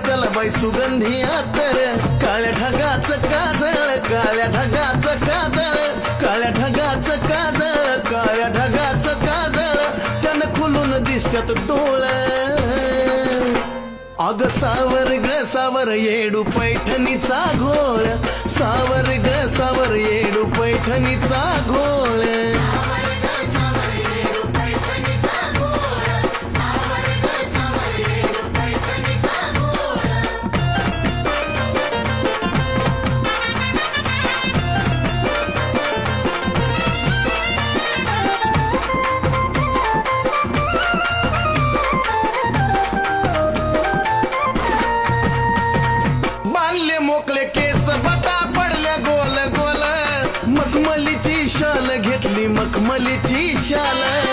त्याला बाई सुगंधी अत्तर, काळ्या ढगाचं काजळ, काळ्या ढगाचं काजळ, काळ्या ढगाचं काजळ, काळ्या ढगाचं काजळ, त्यानं खुलून दिसत्यात डोळ. अग सावर ग सावर येडू पैठणीचा घोळ, सावर ग सावर येडू पैठणीचा घोळ. बांधले मोकळे केस बटा पडल्या गोल गोल, मखमलीची शाल घेतली मखमलीची शाल.